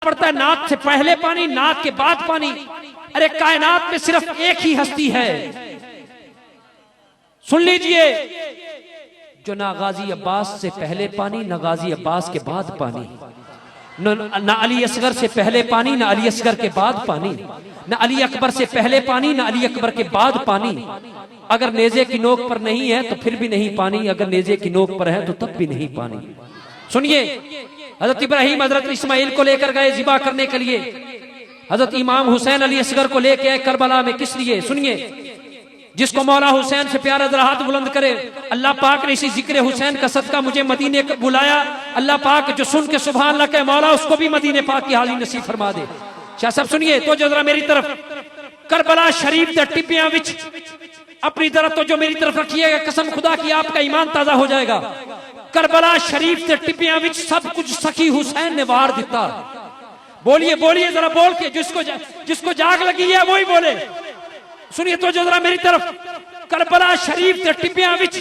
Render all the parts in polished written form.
پڑتا ہے ناک سے پہلے پانی، ناک کے بعد پانی. ارے کائنات میں صرف ایک ہی ہستی ہے، سن لیجئے، جو نہ غازی عباس سے پہلے پانی نہ غازی عباس کے بعد پانی، نہ علی اصغر سے پہلے پانی نہ علی اصغر کے بعد پانی، نہ علی اکبر سے پہلے پانی نہ علی اکبر کے بعد پانی. اگر نیزے کی نوک پر نہیں ہے تو پھر بھی نہیں پانی، اگر نیزے کی نوک پر ہے تو تب بھی نہیں پانی. سنیے، حضرت ابراہیم حضرت اسماعیل کو لے کر گئے ذبح کرنے کے لیے، حضرت امام حسین علی اصغر کو لے کے آئے کربلا میں، کس لیے؟ سنیے، جس کو مولا حسین سے پیارا ذرا ہاتھ بلند کرے. اللہ پاک نے اسی ذکر حسین کا صدقہ مجھے مدینے کا بلایا. اللہ پاک جو سن کے سبحان اللہ کہ مولا اس کو بھی مدینے پاک کی حاضری نصیب فرما دے. شاہ صاحب سنیے تو جو ذرا میری طرف، کربلا شریف دے ٹپیاں وچ اپنی ذرا تو جو میری طرف رکھیے گا، قسم خدا کی آپ کا ایمان تازہ ہو جائے گا. کربلا شریف دے ٹپیاں وچ سب کچھ سخی حسین نے وار دیتا. بولیے بولیے ذرا بول کے، جس کو جاگ لگی ہے وہی بولے. سنیے تو جو ذرا میری طرف، کربلا شریف دے ٹپیاں وچ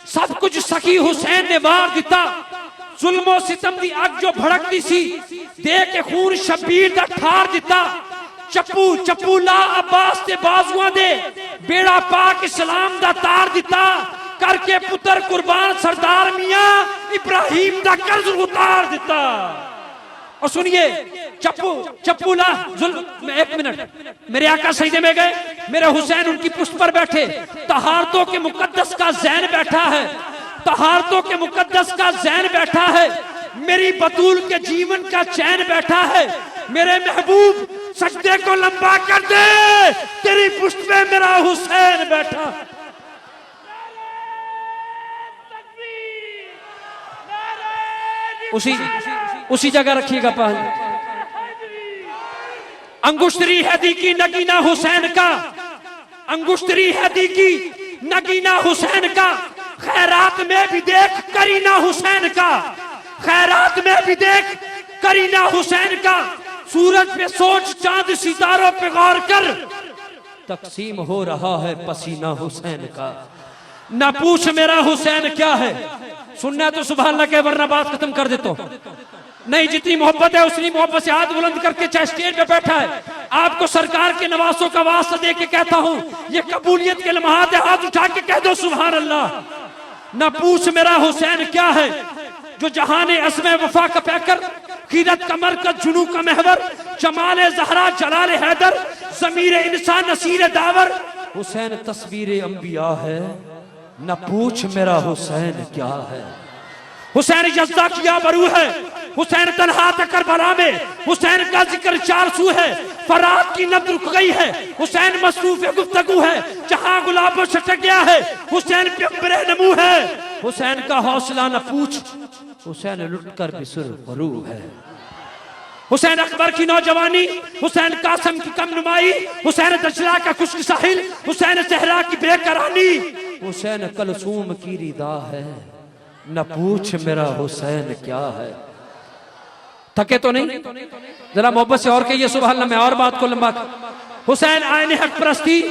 سب کچھ سخی حسین نے وار دیتا. ظلم و ستم دی اگ جو بھڑکتی سی، دے کے خون شبیر دا ٹھار دیتا. چپو لا عباس تے بازوان دے بیڑا پاک اسلام دا تار دیتا. کر کے پتر قربان سردار میاں ابراہیم دا قرض اتار دیتا. اور سنیے، چپو لا ظلم. ایک منٹ، میرے آقا سجدے میں گئے، میرے حسین ان کی پشت پر بیٹھے، طہارتوں کے مقدس کا زین بیٹھا ہے، طہارتوں کے مقدس کا زین بیٹھا ہے، میری بطول کے جیون کا چین بیٹھا ہے. میرے محبوب سجدے کو لمبا کر دے، تیری پشت میں میرا حسین بیٹھا. اسی جگہ رکھیے گا پاس. انگشتری ہے دی کی نگینہ حسین کا، انگشتری ہے دی کی نگینہ حسین کا. خیرات میں بھی دیکھ کرینہ حسین کا، خیرات میں بھی دیکھ کرینہ حسین کا. سورج پہ سوچ چاند ستاروں پہ غور کر، تقسیم ہو رہا ہے پسینہ حسین کا. نہ پوچھ میرا حسین کیا ہے. سننا تو سبحان اللہ کہ ورنہ بات ختم کر دیتا ہوں. نہیں، جتنی محبت ہے اتنی محبت سے ہاتھ بلند کر کے چاہے اسٹیج پہ بیٹھا ہے، آپ کو سرکار کے نواسوں کا واسطہ دے کے کہتا ہوں، یہ قبولیت کے لمحات ہے، ہاتھ اٹھا کے کہہ دو سبحان اللہ. نہ پوچھ میرا حسین کیا ہے، جو جہان عزم وفا کا پیکر، خیرت کا مرکز، جنو کا محور، جمال زہرا جلال حیدر، ضمیر انسان نصیر داور. حسین تصویر انبیاء ہے، نہ پوچھ میرا حسین کیا ہے. حسین یزدہ کیا برو ہے، حسین تنہا تھا کربلا میں، حسین کا ذکر 400 ہے، فرات کی نبض رک گئی ہے، حسین مصروف گفتگو ہے، جہاں گلاب چھٹک گیا ہے، حسین پہ برہ نمو ہے. حسین کا حوصلہ نہ پوچھ، حسین لٹ کر بھی سرخرو ہے. حسین اکبر کی نوجوانی، حسین قاسم کی کم نمائی، حسین دجلہ کا خشک ساحل، حسین صحرا کی بے قراری. حسین کلثوم کی ردا ہے، نہ پوچھ میرا حسین کیا ہے. تھکے تو نہیں؟ ذرا محبت سے اور کہیے سبحان اللہ. میں اور بات کو لمبا کر. حسین آئین حق پرستی،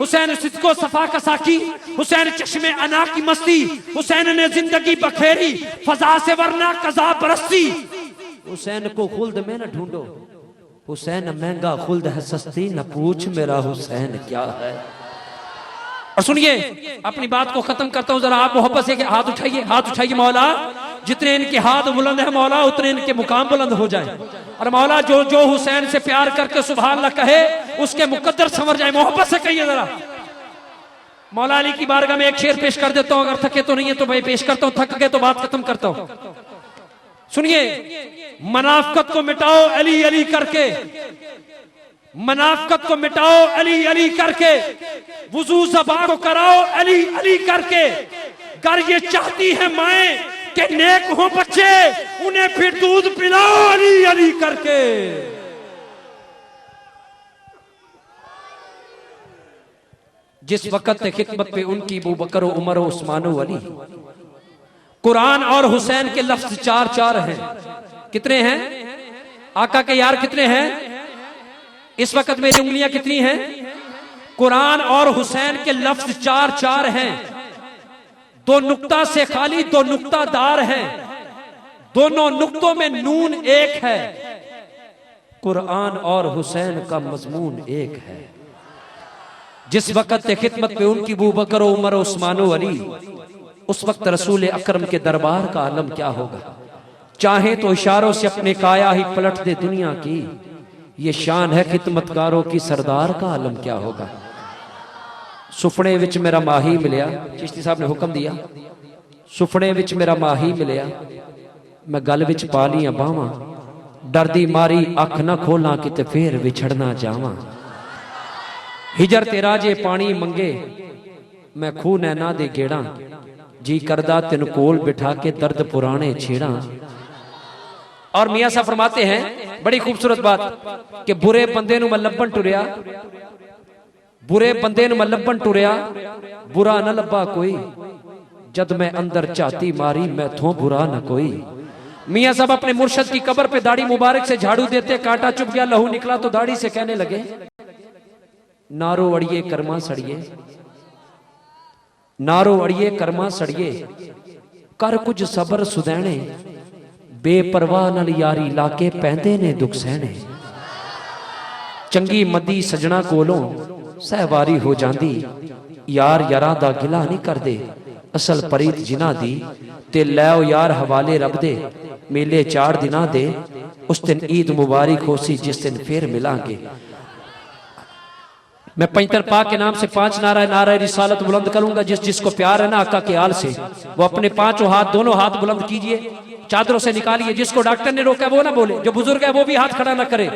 حسین صدق و صفا کا ساکی، حسین چشم انا کی مستی، حسین نے زندگی بکھیری فضا سے ورنہ قضا برستی. حسین کو خلد میں نہ ڈھونڈو، حسین مہنگا خلد ہے سستی، نہ پوچھ میرا حسین کیا ہے. اور سنیے، اپنی بات کو ختم کرتا ہوں، ذرا آپ محبت سے کہ ہاتھ اٹھائیے. مولا جتنے ان کے ہاتھ بلند ہیں مولا اتنے ان کے مقام بلند ہو جائیں. اور مولا جو حسین سے پیار کر کے سبحان اللہ کہے اس کے مقدر سنور جائے. محبت سے کہیے ذرا. مولا علی کی بارگاہ میں ایک شعر پیش کر دیتا ہوں، اگر تھکے تو نہیں ہے تو بھائی پیش کرتا ہوں، تھک گئے تو بات ختم کرتا ہوں. سنیے، منافقت کو مٹاؤ علی علی کر کے، منافقت کو مٹاؤ علی علی کر کے، وضو زبان کو کراؤ علی علی کر کے. گر یہ چاہتی ہے مائیں کہ نیک ہوں بچے، انہیں پھر دودھ پلاؤ علی علی کر کے. جس وقت خدمت پہ ان کی ابو بکر و عمر و عثمان و علی. قرآن اور حسین کے لفظ 4 ہیں. کتنے ہیں؟ آقا کے یار کتنے ہیں؟ اس وقت میری انگلیاں کتنی ہیں؟ قرآن اور حسین کے لفظ 4 ہیں. 2 نقطہ سے خالی 2 نقطہ دار ہیں. دونوں نقطوں میں نون ایک ہے. قرآن اور حسین کا مضمون ایک ہے. جس وقت خدمت پہ ان کی ابو بکر و عمر و عثمان و علی، اس وقت رسول اکرم کے دربار کا عالم کیا ہوگا. چاہیں تو اشاروں سے اپنے کایا ہی پلٹ دے دنیا کی، یہ شان ہے خدمتگاروں کی، سردار کا عالم کیا ہوگا. سفنے وچ میرا ماہی ملیا، چشتی صاحب نے حکم دیا، سفنے وچ میرا ماہی ملیا، میں گل وچ پا لیاں باواں، ڈردی ماری اکھ نہ کھولاں کتے پھر وچھڑنا جاواں. ہجر تیرا جے پانی منگے میں کھو نینا دے گیڑاں، جی کردہ تن کول بٹھا کے درد پرانے چھیڑاں. اور میاں صاحب فرماتے ہیں بڑی خوبصورت بات کہ برے بندے نو میں لبن ٹریا، برے بندے نو میں لبن ٹریا، برا نہ لبا کوئی، جد میں اندر چاہتی ماری میں تھوں برا نہ کوئی. میاں صاحب اپنے مرشد کی قبر پہ داڑھی مبارک سے جھاڑو دیتے، کانٹا چپ گیا، لہو نکلا تو داڑھی سے کہنے لگے نارو اڑیے کرما سڑیے، نارو اڑیے کرما سڑیے، کر کچھ صبر سدینے، بے پرواہ نال یاری لاکے پہندے نے دکھ سہنے. چنگی مدی سجنا کولوں سہواری ہو جاندی، یار یاراں دا گلا نہیں کر دے، اصل پریت جنہ دی، تے لیو یار حوالے رب دے، میلے 4 دنہ دے، اس دن عید مبارک ہو سی جس دن پھر ملان گے. میں پینتر پاک کے نام سے 5 نعرہ رسالت بلند کروں گا. جس کو پیار ہے نا آقا کے آل سے، وہ اپنے 5 ہاتھ دونوں ہاتھ بلند کیجئے، چادروں سے نکالیے. جس کو ڈاکٹر نے روکا وہ نہ بولے، جو بزرگ ہے وہ بھی ہاتھ کھڑا نہ کرے.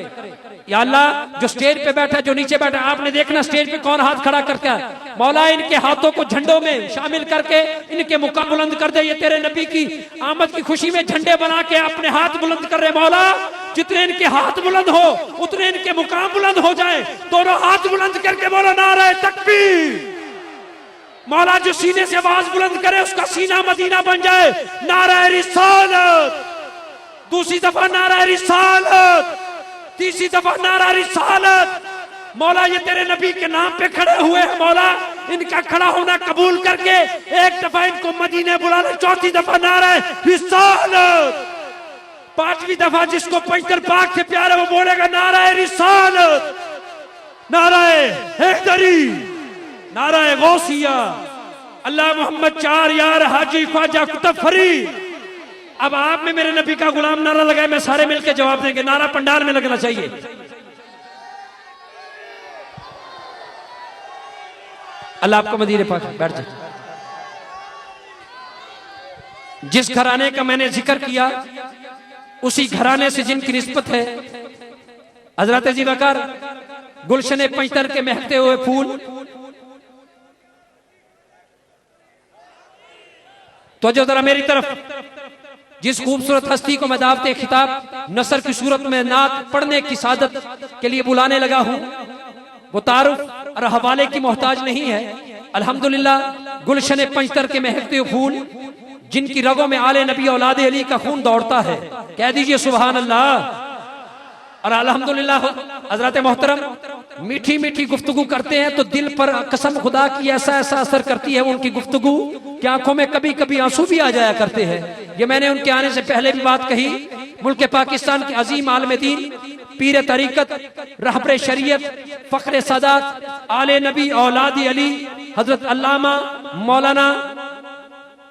یا اللہ جو سٹیج پہ بیٹھا جو نیچے بیٹھا، آپ نے دیکھنا سٹیج پہ کون ہاتھ کھڑا کرتا ہے. مولا ان کے ہاتھوں کو جھنڈوں میں شامل کر کے ان کے مقام بلند کر دے. یہ تیرے نبی کی آمد کی خوشی میں جھنڈے بنا کے اپنے ہاتھ بلند کر رہے. مولا جتنے ان کے ہاتھ بلند ہو اتنے ان کے مقام بلند ہو جائیں. دونوں ہاتھ بلند کر کے مولا نعرہ تکبیر. مولا جو سینے سے آواز بلند کرے اس کا سینہ مدینہ بن جائے. نعرہ رسالت، دوسری دفعہ نعرہ رسالت، تیسری دفعہ نعرہ رسالت. مولا یہ تیرے نبی کے نام پہ کھڑے ہوئے ہیں، مولا ان کا کھڑا ہونا قبول کر کے ایک دفعہ ان کو مدینے بلا لے. چوتھی دفعہ نعرہ رسالت. 5ویں دفعہ جس کو پینتر پاک سے پیار ہے وہ بولے گا نعرہ رسالت، نعرہ حیدری، نعرہ غوثیہ، اللہ محمد 4 یار حاجی خواجہ کتب فرید. اب آپ میں میرے نبی کا غلام نعرہ لگائے، میں سارے مل کے جواب دیں گے. نعرہ پنڈال میں لگنا چاہیے. اللہ آپ کو مدینے پاک بیٹھ جائے. جس گھرانے کا میں نے ذکر کیا اسی گھرانے سے جن کی نسبت ہے حضرت ذی بکر، گلشن پینتر کے مہکتے ہوئے پھول. توجہ ذرا میری طرف. جس خوبصورت ہستی کو میں دعوت خطاب نثر کی صورت میں نعت پڑھنے کی سعادت کے لیے بلانے لگا ہوں، وہ تعارف اور حوالے کی محتاج نہیں ہے. الحمدللہ گلشن پنجتر کے مہکتے پھول جن کی رگوں میں آل نبی اولاد علی کا خون دوڑتا ہے، کہہ دیجئے سبحان اللہ. اور الحمدللہ حضرات محترم میٹھی میٹھی گفتگو کرتے ہیں تو دل پر قسم خدا کی ایسا اثر کرتی ہے ان کی گفتگو کہ آنکھوں میں کبھی کبھی آنسو بھی آ جایا کرتے ہیں. یہ میں نے ان کے آنے سے پہلے بھی بات کہی. ملک پاکستان کے عظیم عالم دین، پیر طریقت، رہبر شریعت، فخر سادات، آل نبی اولاد علی حضرت علامہ مولانا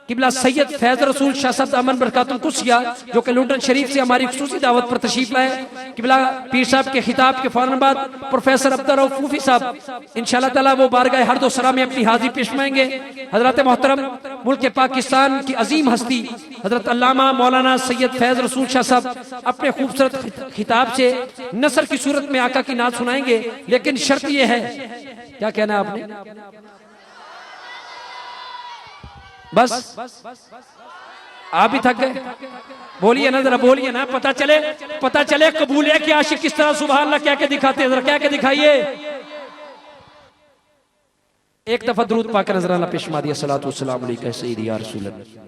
قبلہ سید فیض رسول شاہ صاحب امن برکاتہ قدسیہ جو کہ لنڈن شریف سے ہماری خصوصی دعوت پر تشریف لائے. قبلہ پیر صاحب کے خطاب کے فوراً بعد پروفیسر عبدالرؤف کوفی صاحب انشاءاللہ تعالی وہ بارگاہ حرد و سرا میں اپنی حاضری پیش کریں گے. حضرات محترم ملک پاکستان کی عظیم ہستی حضرت علامہ مولانا سید فیض رسول شاہ صاحب اپنے خوبصورت خطاب سے نثر کی صورت میں آقا کی نعت سنائیں گے. لیکن شرط یہ ہے، کیا کہنا ہے آپ نے؟ بس آپ بھی تھک گئے؟ بولیے نا ذرا، بولیے نا، پتہ چلے قبولیہ کی عاشق کس طرح سبحان اللہ کیا کہ دکھاتے ہیں. ذرا کیا کہ دکھائیے. ایک دفعہ درود پاک نظرانہ پیش مادیہ صلاۃ والسلام علیکہ سیدی یا رسول اللہ.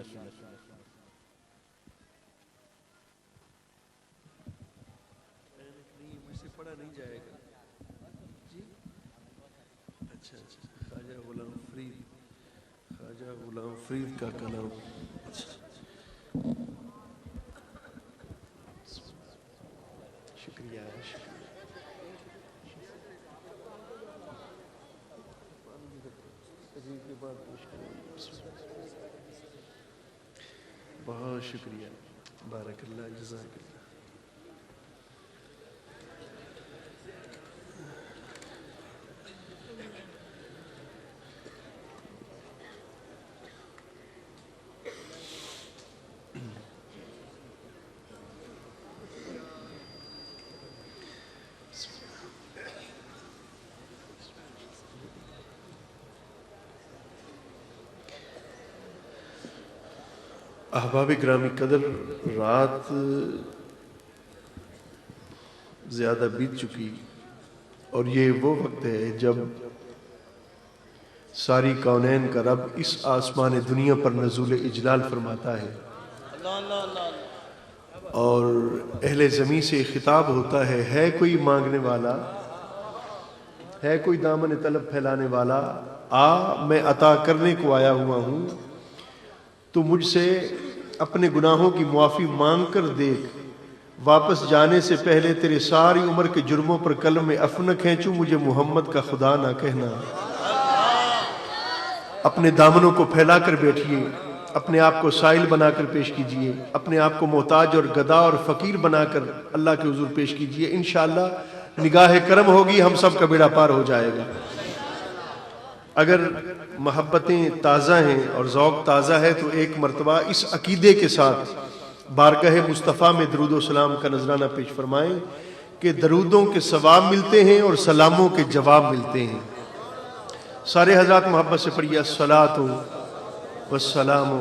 فرید کا کلام. شکریہ. بہت شکریہ، بارک اللہ، جزاک اللہ۔ احباب گرامی قدر، رات زیادہ بیت چکی اور یہ وہ وقت ہے جب ساری کونین کا رب اس آسمان دنیا پر نزول اجلال فرماتا ہے اور اہل زمین سے خطاب ہوتا ہے کوئی مانگنے والا، ہے کوئی دامن طلب پھیلانے والا، میں عطا کرنے کو آیا ہوا ہوں، تو مجھ سے اپنے گناہوں کی معافی مانگ کر دیکھ، واپس جانے سے پہلے تیرے ساری عمر کے جرموں پر قلم میں افن کھینچوں، مجھے محمد کا خدا نہ کہنا۔ اپنے دامنوں کو پھیلا کر بیٹھیے، اپنے آپ کو سائل بنا کر پیش کیجئے، اپنے آپ کو محتاج اور گدا اور فقیر بنا کر اللہ کے حضور پیش کیجئے، انشاءاللہ نگاہ کرم ہوگی، ہم سب کا بیڑا پار ہو جائے گا۔ اگر محبتیں تازہ ہیں اور ذوق تازہ ہے تو ایک مرتبہ اس عقیدے کے ساتھ بارگاہ مصطفیٰ میں درود و سلام کا نذرانہ پیش فرمائیں کہ درودوں کے ثواب ملتے ہیں اور سلاموں کے جواب ملتے ہیں۔ سارے حضرات محبت سے پڑھیے، الصلاۃ والسلام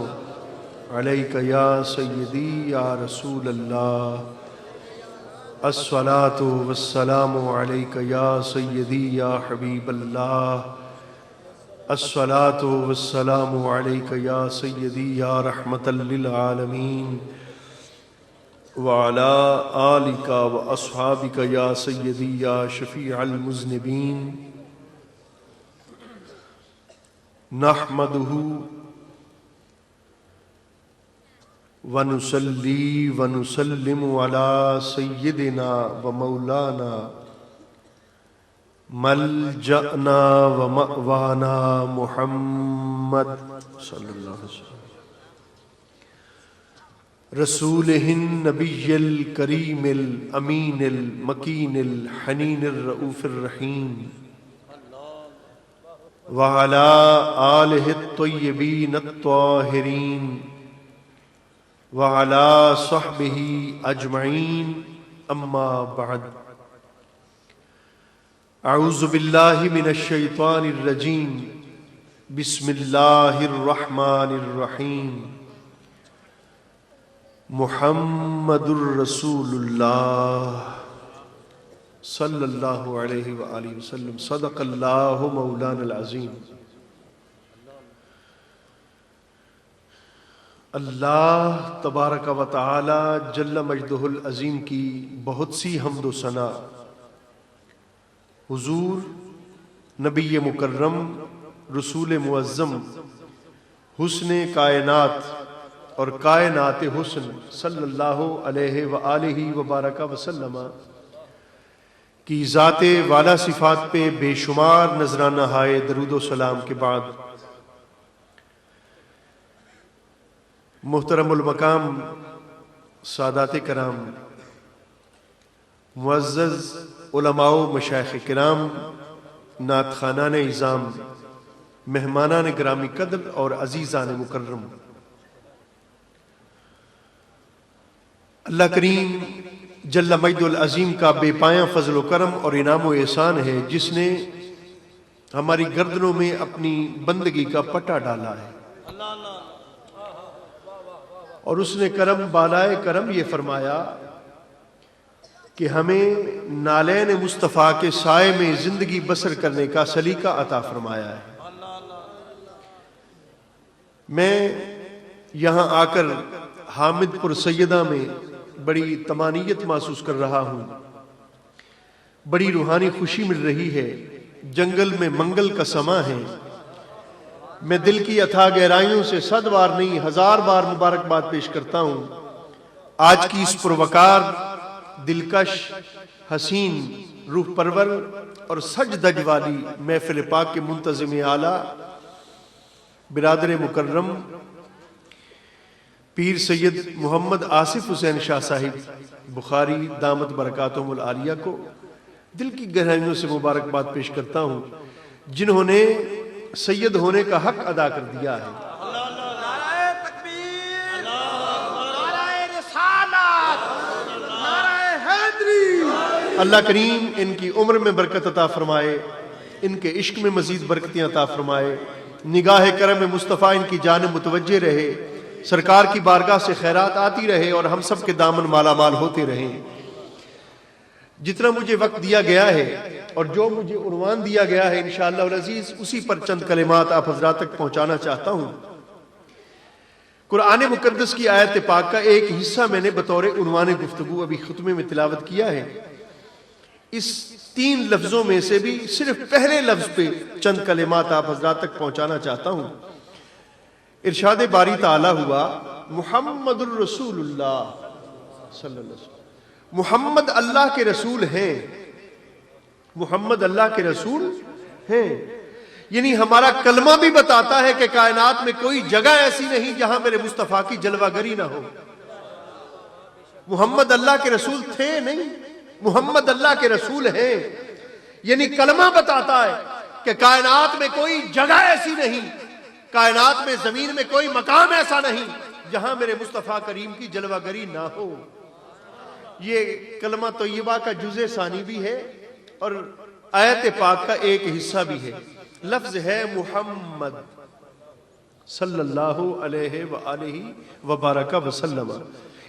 علیک یا سیدی یا رسول اللہ، الصلاۃ والسلام علیک یا سیدی یا حبیب اللہ، الصلاۃ والسلام علیک یا سیدی یا رحمت للعالمین، وعلی آلک و اصحابک یا سیدی یا شفیع المذنبین۔ نحمدہ ونصلی ونسلم علی سیدنا و مولانا ملجأنا و مأوانا محمد صلی اللہ علیہ وسلم، رسولہ النبی الکریم الامین المکین الحنین الرؤوف الرحیم، وعلی آلہ الطیبین الطاہرین، وعلی صحبہ اجمعین، اما بعد۔ اعوذ باللہ من الشیطان الرجیم، بسم اللہ الرحمن الرحیم، محمد الرسول اللہ صلی اللہ علیہ وآلہ وسلم، صدق اللہ مولانا العظیم۔ اللہ تبارک و تعالی جل مجدہ العظیم کی بہت سی حمد و ثنا حضور نبی مکرم رسول معظم حسن کائنات اور کائنات حسن صلی اللہ علیہ وآلہ وبارک وسلم کی ذات والا صفات پہ بے شمار نذرانہ ہائے درود و سلام کے بعد، محترم المقام سادات کرام، معزز علماء و مشائخ کرام، نعت خوانان اعظام، مہمانان گرامی قدر اور عزیزان مکرم، اللہ کریم جل مجد العظیم کا بے پایاں فضل و کرم اور انعام و احسان ہے جس نے ہماری گردنوں میں اپنی بندگی کا پٹا ڈالا ہے، اور اس نے کرم بالائے کرم یہ فرمایا کہ ہمیں نالین مصطفیٰ کے سائے میں زندگی بسر کرنے کا سلیقہ عطا فرمایا ہے۔ میں یہاں آ کر حامد پور سیدہ میں بڑی طمانینت محسوس کر رہا ہوں، بڑی روحانی خوشی مل رہی ہے، جنگل میں منگل کا سماں ہے۔ میں دل کی اتھا گہرائیوں سے 100 بار نہیں 1000 بار مبارکباد پیش کرتا ہوں آج کی اس پروقار، دلکش حسین روح پرور اور سج دج والی محفل پاک کے منتظم اعلیٰ برادر مکرم پیر سید محمد آصف حسین شاہ صاحب بخاری دامت برکاتہم العالیہ کو دل کی گہرائیوں سے مبارکباد پیش کرتا ہوں، جنہوں نے سید ہونے کا حق ادا کر دیا ہے۔ نعرہ تکبیر، نعرہ رسالت، نعرہ حیدری۔ اللہ کریم ان کی عمر میں برکت عطا فرمائے، ان کے عشق میں مزید برکتیں عطا فرمائے، نگاہ کرم مصطفیٰ ان کی جانب متوجہ رہے، سرکار کی بارگاہ سے خیرات آتی رہے اور ہم سب کے دامن مالا مال ہوتے رہیں۔ جتنا مجھے وقت دیا گیا ہے اور جو مجھے عنوان دیا گیا ہے انشاءاللہ العزیز اسی پر چند کلمات آپ حضرات تک پہنچانا چاہتا ہوں۔ قرآن مقدس کی آیت پاک کا ایک حصہ میں نے بطور عنوان گفتگو ابھی خطبے میں تلاوت کیا ہے۔ اس 3 لفظوں میں سے بھی صرف پہلے لفظ پہ چند کلمات آپ حضرات تک پہنچانا چاہتا ہوں۔ ارشاد باری تعالیٰ ہوا محمد الرسول اللہ صلی اللہ علیہ وسلم، محمد اللہ کے رسول ہیں، محمد اللہ کے رسول ہیں، یعنی ہمارا کلمہ بھی بتاتا ہے کہ کائنات میں کوئی جگہ ایسی نہیں جہاں میرے مصطفیٰ کی جلوہ گری نہ ہو۔ محمد اللہ کے رسول تھے نہیں، محمد اللہ کے رسول ہیں، یعنی کلمہ بتاتا ہے کہ کائنات میں کوئی جگہ ایسی نہیں، کائنات میں زمین میں کوئی مقام ایسا نہیں جہاں میرے مصطفیٰ کریم کی جلوہ گری نہ ہو۔ یہ کلمہ طیبہ کا جزء ثانی بھی ہے اور آیت پاک کا ایک حصہ بھی ہے۔ لفظ ہے محمد صلی اللہ علیہ وآلہ وبارک وسلم۔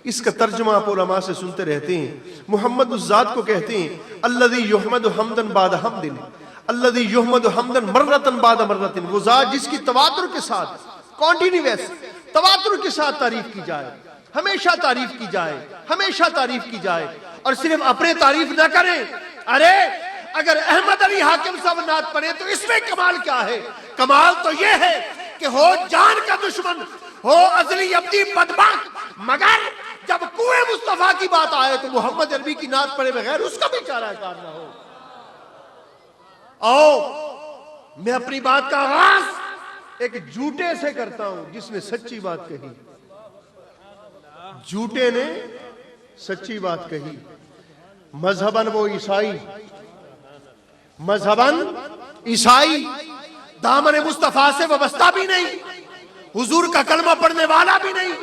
اس کا ترجمہ آپ علماء سے سنتے رہتے ہیں۔ محمد اس ذات کو کہتے ہیں الذی یحمد حمدن بعد حمدن، الذی یحمد حمدن مرتن بعد مرتن، وہ ذات جس کی تواتر کے ساتھ کانٹینیوس تواتر کے ساتھ تعریف کی جائے، ہمیشہ تعریف کی جائے، ہمیشہ تعریف کی جائے، اور صرف اپنے تعریف نہ کریں۔ ارے اگر احمد علی حاکم صاحب نعت پڑھیں تو اس میں کمال کیا ہے؟ کمال تو یہ ہے کہ ہو جان کا دشمن، ہو ازلی ابدی بدبخت، مگر جب کوئے مصطفیٰ کی بات آئے تو محمد عربی کی نعت پڑھے بغیر اس کا بھی چارہ کار نہ ہو۔ میں اپنی بات کا آغاز ایک جھوٹے سے کرتا ہوں جس نے سچی بات کہی۔ جھوٹے نے سچی بات کہی۔ مذہباً وہ عیسائی، مذہباً عیسائی، دامن مصطفیٰ سے وابستہ بھی نہیں، حضور کا کلمہ پڑھنے والا بھی نہیں،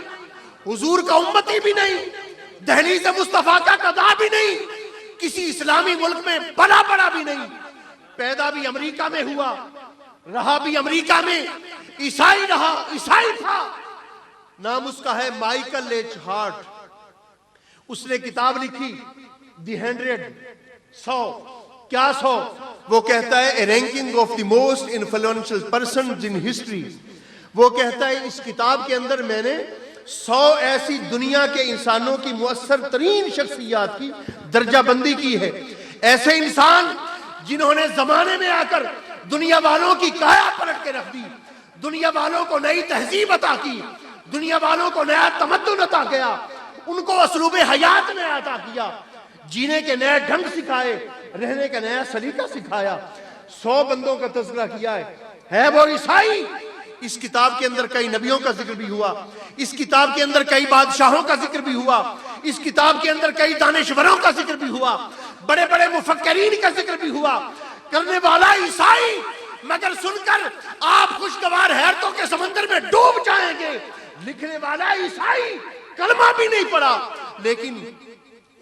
حضور کا امتی بھی نہیں، دہلیز مصطفیٰ کا قضا بھی نہیں، کسی اسلامی ملک میں بڑا بڑا بھی نہیں، پیدا بھی امریکہ میں ہوا، رہا بھی امریکہ میں، عیسائی رہا، عیسائی تھا۔ نام اس کا ہے مائیکل ایچ ہارٹ۔ اس نے کتاب لکھی دی 100 کیا 100؟ وہ کہتا ہے a ranking of the most influential persons in history. وہ کہتا ہے اس کتاب کے اندر میں نے 100 ایسی دنیا کے انسانوں کی مؤثر ترین شخصیات کی درجہ بندی کی ہے، ایسے انسان جنہوں نے زمانے میں آ کر دنیا والوں کی کایا پلٹ کے رکھ دی، دنیا والوں کو نئی تہذیب عطا کی، دنیا والوں کو نیا تمدن عطا کیا، ان کو اسلوب حیات میں عطا کیا، جینے کے نئے ڈھنگ سکھائے، رہنے کا نیا سلیقہ سکھایا۔ 100 بندوں کا تذکرہ کیا ہے وہ عیسائی۔ اس کتاب کے اندر کئی نبیوں کا ذکر بھی ہوا، اس کتاب کے اندر کئی بادشاہوں کا ذکر بھی ہوا، اس کتاب کے اندر کئی دانشوروں کا ذکر بھی ہوا، بڑے بڑے مفکرین کا ذکر بھی ہوا۔ کرنے والا عیسائی، مگر سن کر آپ خوشگوار حیرتوں کے سمندر میں ڈوب جائیں گے۔ لکھنے والا عیسائی، کلمہ بھی نہیں پڑھا، لیکن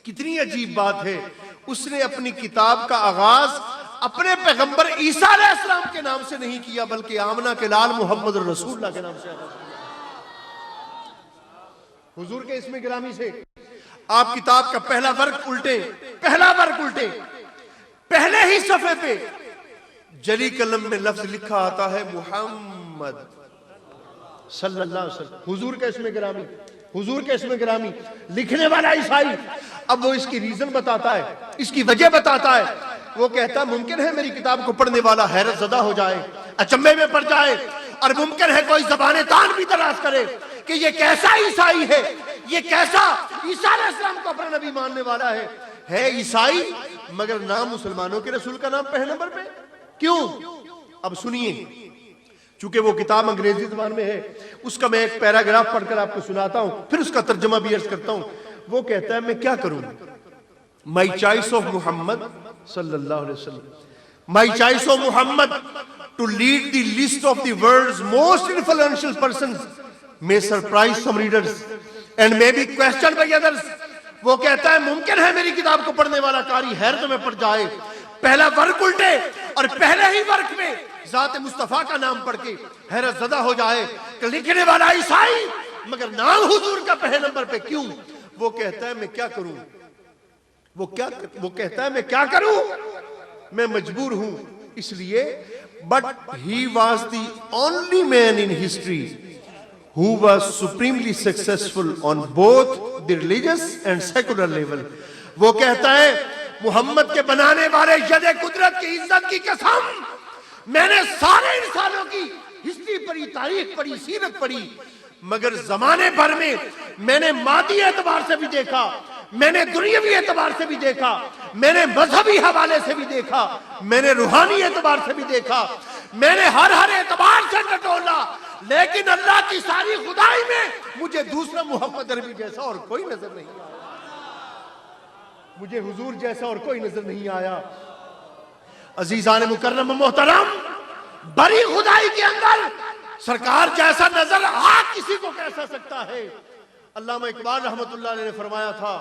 کتنی عجیب بات ہے، اس نے اپنی کتاب کا آغاز اپنے پیغمبر عیسیٰ علیہ السلام کے نام سے نہیں کیا بلکہ آمنہ کے لال محمد رسول اللہ کے نام سے آغاز کیا، حضور کے اسم گرامی سے۔ آپ کتاب کا پہلا ورق الٹے، پہلے ہی صفحے پہ جلی قلم میں لفظ لکھا آتا ہے محمد صلی اللہ علیہ وسلم، حضور کا اسم گرامی، حضور کے اسم گرامی۔ لکھنے والا عیسائی، اب وہ اس کی ریزن بتاتا ہے، اس کی وجہ بتاتا ہے۔ وہ کہتا ممکن ہے میری کتاب کو پڑھنے والا حیرت زدہ ہو جائے، اچنبے میں پڑ جائے، اور ممکن ہے کوئی زبان تان بھی تلاش کرے کہ یہ کیسا عیسائی ہے، یہ کیسا عیسیٰ علیہ السلام کو اپنا نبی ماننے والا ہے۔ ہے عیسائی مگر نام مسلمانوں کے رسول کا نام پہلے نمبر پہ کیوں؟ اب سنیے، چونکہ وہ کتاب انگریزی زبان میں ہے، اس کا میں ایک پیراگراف پڑھ کر آپ کو سناتا ہوں، پھر اس کا ترجمہ بھی عرض کرتا ہوں۔ وہ کہتا ہے میں کیا کروں؟ My choice of Muhammad صلی اللہ علیہ وسلم, my choice of Muhammad to lead the list of the world's most influential persons may surprise some readers and may be questioned by others. وہ کہتا ہے ممکن ہے میری کتاب کو پڑھنے والا قاری حیرت میں پڑ جائے، پہلا ورق الٹے اور پہلے ہی ورق میں ذات مصطفیٰ کا نام پڑھ کے حیرت زدہ ہو جائے کہ لکھنے والا عیسائی مگر نام حضور کا پہلے نمبر پہ کیوں؟ وہ کہتا ہے میں کیا کروں؟ وہ کہتا ہے میں کیا کروں؟ میں مجبور ہوں اس لیے. But he was the only man in history who was supremely successful on both the religious and secular level. وہ کہتا ہے محمد کے بنانے والے ید قدرت کی عزت کی قسم، میں نے سارے انسانوں کی ہسٹری پڑھی، تاریخ پڑھی، سیرت پڑھی، مگر زمانے بھر میں میں نے مادی اعتبار سے بھی دیکھا، میں نے دنیاوی اعتبار سے بھی دیکھا، میں نے مذہبی حوالے سے بھی دیکھا، میں نے روحانی اعتبار سے بھی دیکھا، میں نے ہر اعتبار سے ٹٹولا، لیکن اللہ کی ساری خدائی میں مجھے دوسرا محمد عربی جیسا اور کوئی نظر نہیں آیا، مجھے حضور جیسا اور کوئی نظر نہیں آیا. عزیزان مکرم محترم، بڑی خدائی کے اندر سرکار جیسا نظر آ کسی کو کیسا سکتا ہے؟ علامہ اقبال رحمت اللہ علیہ نے فرمایا تھا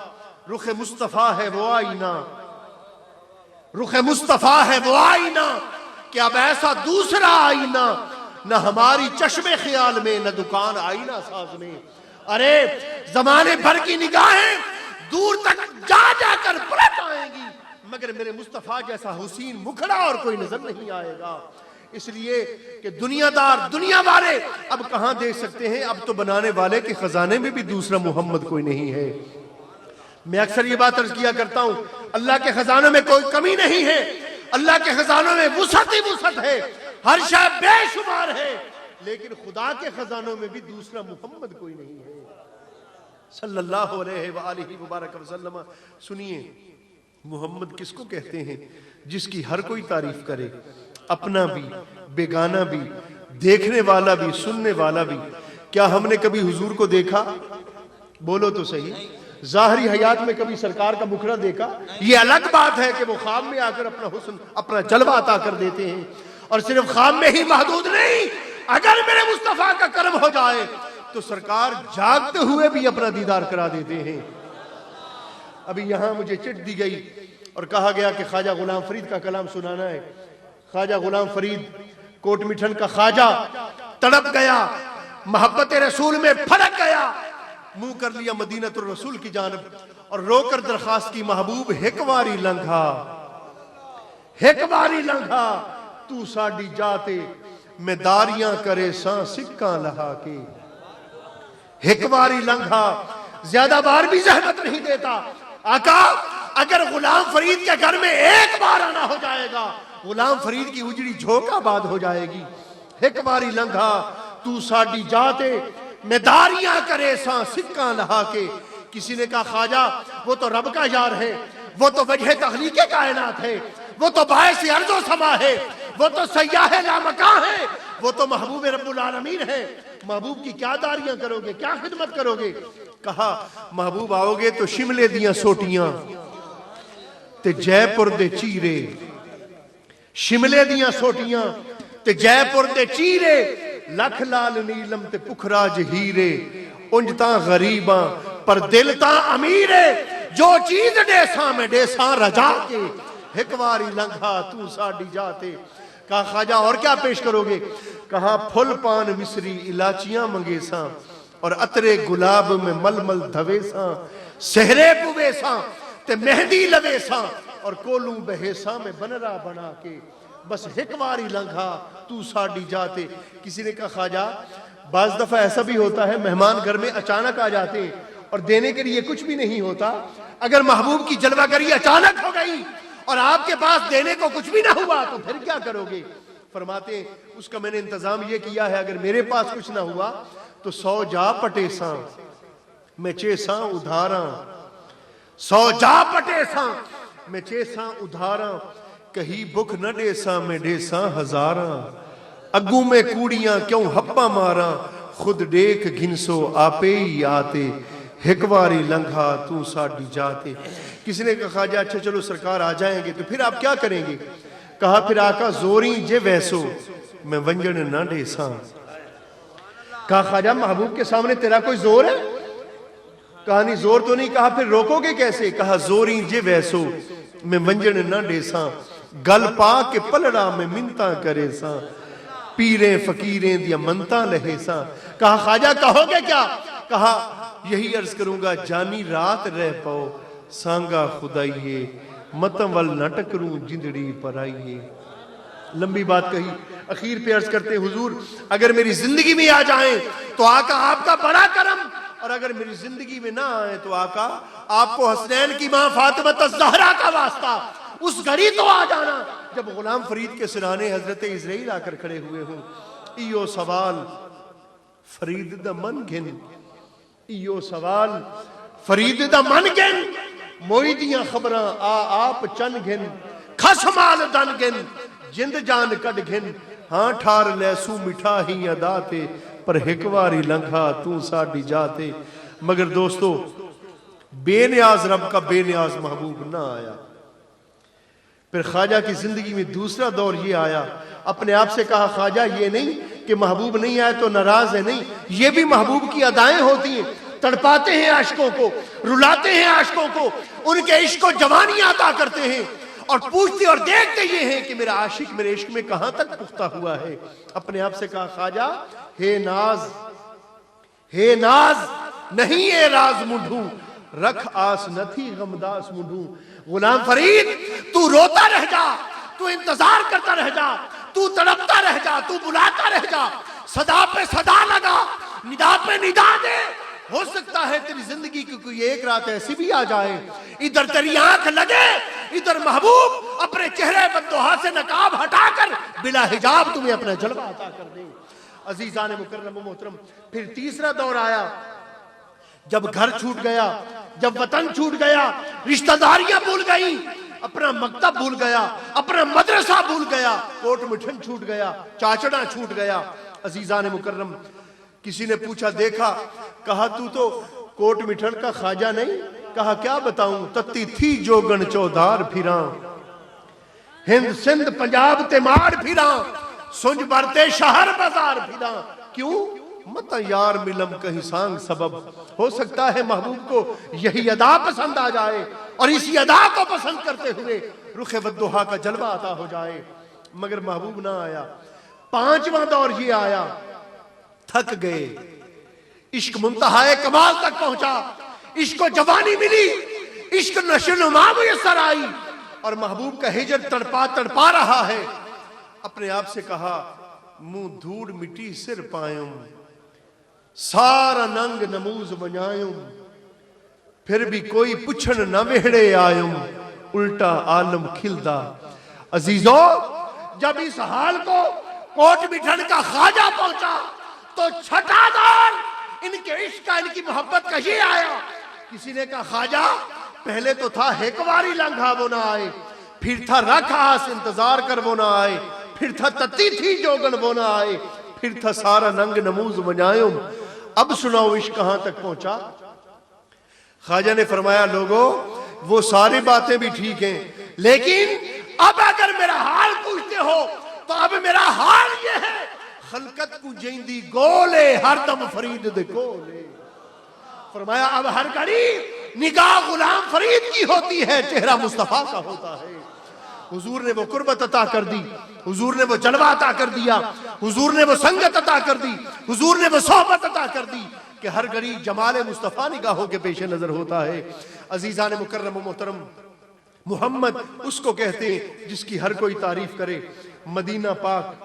رخ مصطفیٰ ہے وہ آئینہ، رخ مصطفیٰ ہے وہ آئینہ کہ اب ایسا دوسرا آئینہ نہ ہماری چشم خیال میں نہ دکان آئینہ ساز میں. ارے زمانے بھر کی نگاہیں دور تک جا جا کر پلٹ آئیں گی مگر میرے مصطفیٰ جیسا حسین مکھڑا اور کوئی نظر نہیں آئے گا. اس لیے کہ دنیا دار دنیا والے اب کہاں دیکھ سکتے ہیں؟ اب تو بنانے والے کے خزانے میں بھی دوسرا محمد کوئی نہیں ہے. میں اکثر یہ بات عرض کیا کرتا ہوں، اللہ کے خزانوں میں کوئی کمی نہیں ہے، اللہ کے خزانوں میں وسعت ہی وسعت ہے، ہر شے بے شمار ہے، لیکن خدا کے خزانوں میں بھی دوسرا محمد کوئی نہیں ہے صلی اللہ علیہ وآلہ وبارک وسلم. سنیے محمد کس کو کہتے ہیں؟ جس کی ہر کوئی تعریف کرے، اپنا بھی بیگانہ بھی، دیکھنے والا بھی سننے والا بھی. کیا ہم نے کبھی حضور کو دیکھا؟ بولو تو صحیح. ظاہری حیات میں کبھی سرکار کا مکھڑا دیکھا؟ یہ الگ بات ہے کہ وہ خواب میں آ کر اپنا حسن اپنا جلوہ عطا کر دیتے ہیں، اور صرف خواب میں ہی محدود نہیں، اگر میرے مصطفیٰ کا کرم ہو جائے تو سرکار جاگتے ہوئے بھی اپنا دیدار کرا دیتے ہیں. ابھی یہاں مجھے چٹ دی گئی اور کہا گیا کہ خواجہ غلام فرید کا کلام سنانا ہے. خواجہ غلام فرید کوٹ مٹھن کا خواجہ تڑپ گیا، محبت رسول میں پھڑک گیا، منہ کر لیا مدینۃ الرسول کی جانب اور رو کر درخواست کی محبوب ہک واری لنگھا، ہک واری لنگھا تو ساڈی جاتے میں داریاں کرے ساں سکاں لہا کے. ہک واری لنگھا زیادہ بار بھی زحمت نہیں دیتا. آقا اگر غلام فرید کے گھر میں ایک بار آنا ہو جائے گا غلام فرید کی اجڑی جھوکا باد ہو جائے گی. ہک واری لنگھا تو ساڈی جاتے میں داریاں کرے ساں سکاں لہا کے. کسی نے کہا خواجہ وہ تو رب کا یار ہے، وہ تو وجہ تخلیق کائنات ہے، وہ تو باعث ارض و سما ہے، وہ تو سیاح لامکاں ہے، وہ تو محبوب رب العالمین ہے، محبوب کی کیا داریاں کرو گے، کیا خدمت کرو گے؟ کہا محبوب آؤ گے تو شملے دیاں سوٹیاں تے جے پور دے چیرے، شملے دیاں سوٹیاں تے جے پور دے چیرے، لکھ لال نیلم تے پکھراج ہیرے، انج تاں غریباں پر دل تاں امیرے، جو چیز ڈیساں میں ڈیساں رجا کے. ہک واری لنگھا تو ساڈی جاتے. کہا خواجہ اور کیا پیش کرو گے؟ کہا پھل پان مصری الائچیاں منگیساں اور عطرے گلاب میں مل مل دھویساں، سہرے پویساں تے مہندی لویساں اور کولوں بہیساں میں بنرا بنا کے. بس ہک واری لنگھا تو ساڈی جاتے. کسی نے کہا خواجہ بعض دفعہ ایسا بھی ہوتا ہے مہمان گھر میں اچانک آ جاتے ہیں اور دینے کے لیے کچھ بھی نہیں ہوتا. اگر محبوب کی جلوہ گری اچانک ہو گئی اور آپ کے پاس دینے کو کچھ بھی نہ ہوا تو پھر کیا کرو گے؟ فرماتے ہیں اس کا میں نے انتظام یہ کیا ہے اگر میرے پاس کچھ نہ ہوا تو 100 جا پٹے ساں میں چے ساں ادھاراں، سو جا پٹے ساں میں چیساں ادھاراں کہیں بک نہ ڈیساں میں ڈیساں ہزاراں اگوں میں کوڑیاں کیوں ہپا ماراں خود دیکھ گھنسو آپے ہی آتے ہکواری لنگھا تو ساڑی جاتے. کسی نے کہا خواجہ اچھا چلو سرکار آ جائیں گے تو پھر آپ کیا کریں گے؟ کہا پھر آقا زوریں جے ویسو میں ونجن نہ ڈیساں. کہا خواجہ محبوب کے سامنے تیرا کوئی زور ہے؟ کہا نہیں زور تو نہیں. کہا پھر روکو گے کیسے؟ کہا زوریں جے ویسو میں ونجن نہ ڈیساں گل پا کے پلڑا میں منتاں کرے ساں پیریں فقیریں دیا منتاں لہے ساں. کہا خواجہ کہو گے کیا؟ کہا یہی عرض کروں گا جانی رات رہ پاؤ سانگا خدائیے متم ول نہ ٹکروں جندڑی پر آئیے. لمبی بات کہی. اخیر پہ عرض کرتے حضور اگر میری زندگی میں آ جائیں تو آقا آپ کا بڑا کرم، اور اگر میری زندگی میں نہ آئیں تو آقا آپ کو حسنین کی ماں فاطمہ الزہرا کا واسطہ اس گھڑی تو آ جانا جب غلام فرید کے سرانے حضرت عزرائیل آ کر کھڑے ہوئے ہوں. ایو سوال فرید دا من گن، ایو سوال فرید دا من گن موئی دیاں خبراں آ آپ چن گن کھس مال دن گن جند جان کڈ گن ہاں ٹھار لیسو مٹھا ہی ادا تے پر ہکواری لنگھا تو ساڑی جاتے. مگر دوستو بے نیاز رب کا بے نیاز محبوب نہ آیا. پھر خواجہ کی زندگی میں دوسرا دور یہ آیا. اپنے آپ سے کہا خواجہ یہ نہیں کہ محبوب نہیں آئے تو ناراض ہے، نہیں، یہ بھی محبوب کی ادائیں ہوتی ہیں. تڑپاتے ہیں عاشقوں کو، رلاتے ہیں عاشقوں کو، ان کے عشق کو جوانی عطا کرتے ہیں اور پوچھتے اور دیکھتے یہ ہیں کہ میرا عاشق میرے عشق میں کہاں تک پختہ ہوا ہے. اپنے آپ سے کہا خواجہ ہے ناز نہیں اے راز مڈھوں رکھ آس نہ تھی غمداس مڈھوں. غلام فرید تو روتا رہ جا، تو انتظار کرتا رہ جا، تو تڑپتا رہ جا، تو بلاتا رہ جا، صدا پہ صدا لگا، ندا پہ ندا دے. ہو سکتا ہے تیری زندگی کی کوئی ایک رات ایسی بھی آ جائے ادھر تیری آنکھ لگے، ادھر محبوب اپنے چہرے بددعا سے نقاب ہٹا کر بلا حجاب تمہیں اپنا جلوہ عطا کر دے. عزیزان مکرم و محترم پھر تیسرا دور آیا جب گھر چھوٹ گیا، جب وطن چھوٹ گیا، رشتہ داریاں بھول گئیں، اپنا مکتب بھول گیا، اپنا مدرسہ بھول گیا، کوٹ مٹھن چھوٹ گیا، چاچڑا چھوٹ گیا. عزیزان مکرم کسی نے پوچھا دیکھا، کہا تو کوٹ مٹھن کا خواجہ نہیں؟ کہا کیا بتاؤں تتی تھی جو گن چودار پھراں ہند سندھ پنجاب تے مار پھراں سنج برتے شہر بازار پھراں. کیوں؟ مت یار ملم کہیں سانگ سبب. ہو سکتا ہے محبوب کو یہی ادا پسند آ جائے اور اسی ادا کو پسند کرتے ہوئے رخ والضحیٰ کا جلوہ عطا ہو جائے، مگر محبوب نہ آیا. پانچواں دور یہ آیا، تھک گئے، عشق منتہائے کمال تک پہنچا، عشق کو جوانی ملی، عشق نشو و نما میسر آئی اور محبوب کا ہجر تڑپا تڑپا رہا ہے. اپنے آپ سے کہا منہ دھوڑ مٹی سر پائوں سارا ننگ نموز بنائوں پھر بھی کوئی پچھن نہ وہڑے آئوں الٹا عالم کھلدا. عزیزوں جب اس حال کو کوٹ مٹھن کا خواجہ پہنچا تو چھٹا دور ان کے عشق کا، ان کی محبت کا یہ آیا. کسی نے کہا خواجہ پہلے تو تھا ہیکواری لنگھا وہ نہ آئے، پھر تھا رکھ آس انتظار کر وہ نہ آئے، پھر تھا تتی تھی جوگن وہ نہ آئے، پھر تھا سارا ننگ نموز بنائوں اب سناؤ عشق کہاں تک پہنچا. خواجہ نے فرمایا لوگوں وہ ساری باتیں بھی ٹھیک ہیں لیکن اب اگر میرا حال پوچھتے ہو تو اب میرا حال یہ ہے خلقت کو جیندی گولے ہر دم فرید دے گولے. فرمایا اب ہر گھڑی نگاہ غلام فرید کی ہوتی ہے، چہرہ مصطفیٰ کا ہوتا ہے. حضور نے وہ قربت عطا کر دی، حضور نے وہ جلوہ عطا کر دیا، حضور نے وہ سنگت عطا کر دی، حضور نے وہ صحبت عطا کر دی کہ ہر گھڑی جمال مصطفیٰ نگاہوں کے پیش نظر ہوتا ہے. عزیزان مکرم و محترم محمد اس کو کہتے ہیں جس کی ہر کوئی تعریف کرے. مدینہ پاک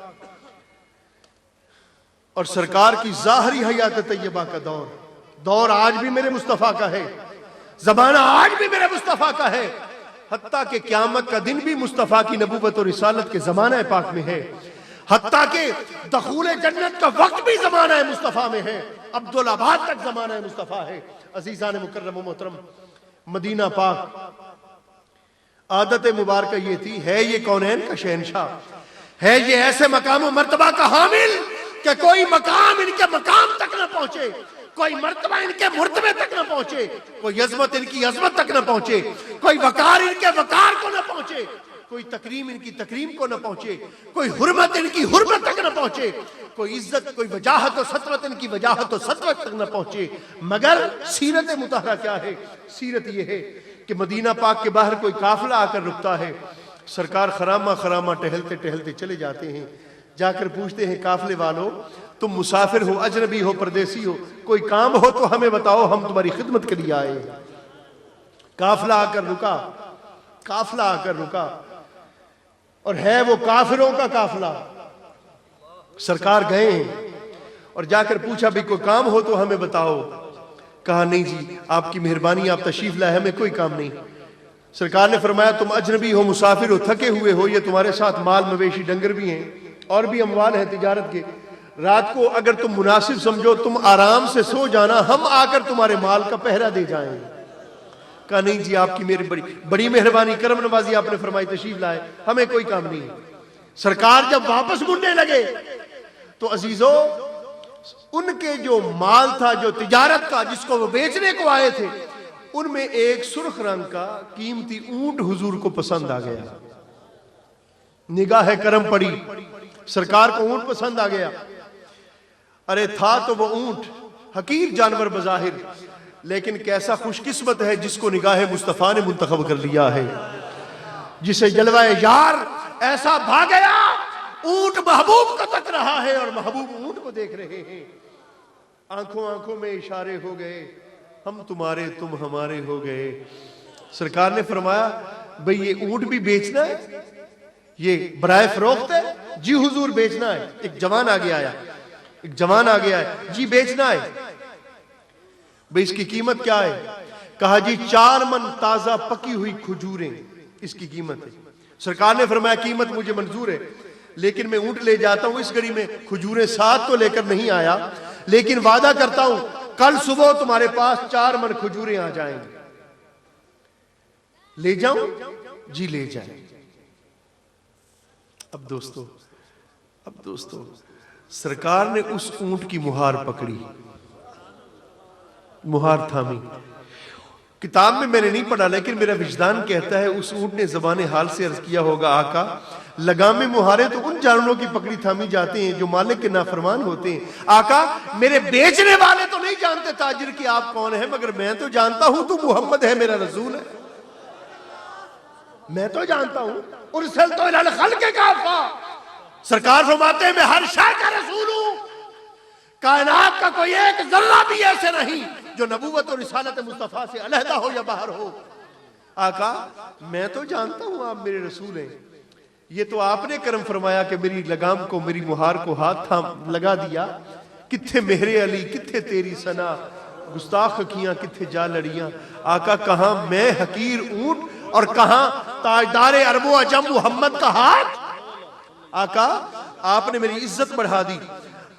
اور سرکار کی ظاہری حیات طیبہ کا دور آج بھی میرے مصطفیٰ کا ہے، زمانہ آج بھی میرے مصطفیٰ کا ہے، حتیٰ کہ قیامت کا دن بھی مصطفیٰ کی نبوت اور رسالت کے زمانہ پاک میں ہے، حتیٰ کہ دخول جنت کا وقت بھی زمانہ مصطفیٰ میں ہے، عبدالآباد تک زمانہ مصطفیٰ ہے. عزیزان مکرم و محترم مدینہ پاک عادت مبارکہ یہ تھی، ہے یہ کونین کا شہنشاہ، ہے یہ ایسے مقام و مرتبہ کا حامل کہ کوئی مقام ان کے مقام تک نہ پہنچے، کوئی مرتبہ ان کے مرتبے تک نہ پہنچے، کوئی عظمت ان کی عظمت تک نہ پہنچے، کوئی وقار ان کے وقار کو نہ پہنچے، کوئی تکریم ان کی تکریم کو نہ پہنچے، کوئی حرمت ان کی حرمت تک نہ پہنچے، کوئی عزت، کوئی وجاہت و سطوت ان کی وجاہت و سطوت تک نہ پہنچے، مگر سیرت مطہرہ کیا ہے؟ سیرت یہ ہے کہ مدینہ پاک کے باہر کوئی قافلہ آ کر رکتا ہے، سرکار خرامہ خرامہ ٹہلتے ٹہلتے چلے جاتے ہیں، جا کر پوچھتے ہیں قافلے والوں تم مسافر ہو، اجنبی ہو، پردیسی ہو، کوئی کام ہو تو ہمیں بتاؤ، ہم تمہاری خدمت کے لیے آئے ہیں۔ قافلہ آ کر رکا، قافلہ آ کر رکا، اور ہے وہ کافروں کا قافلہ۔ سرکار گئے ہیں اور جا کر پوچھا بھی کوئی کام ہو تو ہمیں بتاؤ، کہا نہیں جی آپ کی مہربانی، آپ تشریف لائے، ہمیں کوئی کام نہیں۔ سرکار نے فرمایا تم اجنبی ہو، مسافر ہو، تھکے ہوئے ہو، یہ تمہارے ساتھ مال مویشی ڈنگر بھی ہیں اور بھی اموال ہیں تجارت کے، رات کو اگر تم مناسب سمجھو تم آرام سے سو جانا، ہم آ کر تمہارے مال کا پہرا دے جائیں۔ کہا نہیں جی آپ کی میری بڑی مہربانی، کرم نوازی آپ نے فرمائی، تشریف لائے، ہمیں کوئی کام نہیں۔ سرکار جب واپس مڑنے لگے تو عزیزو ان کے جو مال تھا، جو تجارت کا، جس کو وہ بیچنے کو آئے تھے، ان میں ایک سرخ رنگ کا قیمتی اونٹ حضور کو پسند آ گیا۔ نگاہ کرم پڑی، سرکار کو اونٹ پسند آ گیا۔ ارے تھا تو وہ اونٹ حقیر جانور بظاہر، لیکن کیسا خوش قسمت ہے جس کو نگاہ مصطفیٰ نے منتخب کر لیا ہے، جسے جلوہ یار ایسا بھا گیا، اونٹ محبوب کو تک رہا ہے اور محبوب اونٹ کو دیکھ رہے ہیں۔ آنکھوں آنکھوں میں اشارے ہو گئے، ہم تمہارے تم ہمارے ہو گئے۔ سرکار نے فرمایا بھئی یہ اونٹ بھی بیچنا ہے، یہ برائے فروخت ہے؟ جی حضور بیچنا ہے۔ ایک جوان آگے آیا، ایک جوان آگے آیا، جی بیچنا ہے۔ بھئی اس کی قیمت کیا ہے؟ کہا جی 4 من تازہ پکی ہوئی کھجوریں اس کی قیمت ہے۔ سرکار نے فرمایا قیمت مجھے منظور ہے، لیکن میں اونٹ لے جاتا ہوں، اس گھڑی میں کھجوریں ساتھ تو لے کر نہیں آیا، لیکن وعدہ کرتا ہوں کل صبح تمہارے پاس 4 من کھجوریں آ جائیں گے۔ لے جاؤں؟ جی لے جائیں۔ اب دوستو سرکار نے اس اونٹ کی مہار پکڑی، مہار تھامی۔ کتاب میں نے نہیں پڑھا لیکن میرا وجدان کہتا ہے اس اونٹ نے زبان حال سے عرض کیا ہوگا آقا لگام مہارے تو ان جانوروں کی پکڑی تھامی جاتے ہیں جو مالک کے نافرمان ہوتے ہیں، آقا میرے بیچنے والے تو نہیں جانتے تاجر کی آپ کون ہیں، مگر میں تو جانتا ہوں تو محمد ہے، میرا رسول ہے، میں تو جانتا ہوں۔ ارسلت الی الخلق کافہ، سرکار فرماتے ہیں میں ہر شے کا رسول ہوں، کائنات کا کوئی ایک ذرہ بھی ایسے نہیں جو نبوت اور رسالت مصطفیٰ سے علیحدہ ہو یا باہر ہو۔ آقا میں تو جانتا ہوں آپ میرے رسول ہیں، یہ تو آپ نے کرم فرمایا کہ میری لگام کو، میری مہار کو ہاتھ تھام لگا دیا۔ کتھے مہر علی، کتھے تیری ثنا، گستاخ اکھیاں کتھے جا لڑیاں۔ آقا کہاں میں حقیر اونٹ اور کہاں تاجدار عرب و عجم محمد کا ہاتھ۔ آقا آپ نے میری عزت بڑھا دی،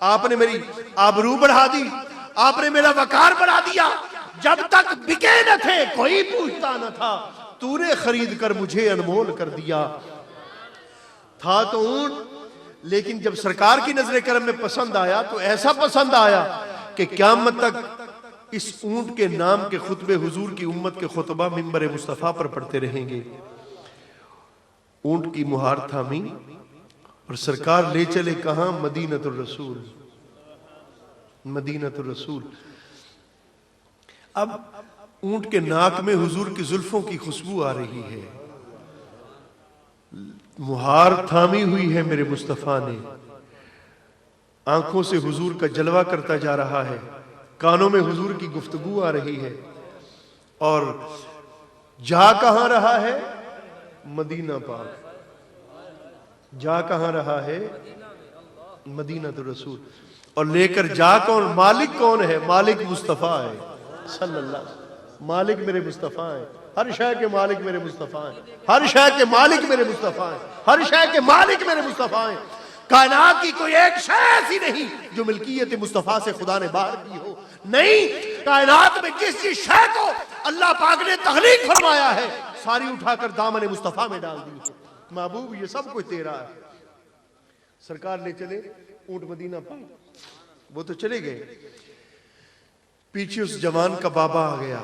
آپ نے میری آبرو بڑھا دی، آپ نے میرا وقار بڑھا دیا، جب تک بکے نہ تھے کوئی پوچھتا نہ تھا، تو نے خرید کر مجھے انمول کر دیا۔ تھا تو اونٹ لیکن جب سرکار کی نظر کرم میں پسند آیا تو ایسا پسند آیا کہ قیامت تک اس اونٹ کے نام کے خطبے حضور کی امت کے خطبہ منبر مصطفیٰ پر پڑھتے رہیں گے۔ اونٹ کی مہار تھامی اور سرکار لے چلے کہاں؟ مدینۃ الرسول، مدینۃ الرسول۔ اب اونٹ کے ناک میں حضور کی زلفوں کی خوشبو آ رہی ہے، مہار تھامی ہوئی ہے میرے مصطفیٰ نے، آنکھوں سے حضور کا جلوہ کرتا جا رہا ہے، کانوں میں حضور کی گفتگو آ رہی ہے، اور جا کہاں رہا ہے؟ مدینہ پاک۔ جا کہاں رہا ہے؟ مدینۃ الرسول۔ اور لے کر جا کون؟ مالک کون ہے؟ مالک مصطفیٰ ہے صلی اللہ علیہ وسلم۔ مالک میرے مصطفیٰ ہیں، ہر شے کے مالک میرے مصطفیٰ ہیں، ہر شے کے مالک میرے مصطفیٰ ہیں، ہر شے کے مالک میرے مصطفیٰ ہیں۔ کائنات کی کوئی ایک شے ایسی نہیں جو ملکیت مصطفیٰ سے خدا نے باہر کی ہو، نہیں، کائنات میں جس جس شے کو اللہ پاک نے تخلیق فرمایا ہے ساری اٹھا کر دامن مصطفیٰ میں ڈال دی ہے. محبوب یہ سب کچھ تیرا ہے. سرکار لے چلے اونٹ مدینہ پاک, وہ تو چلے گئے. پیچھے اس جوان کا بابا آ گیا,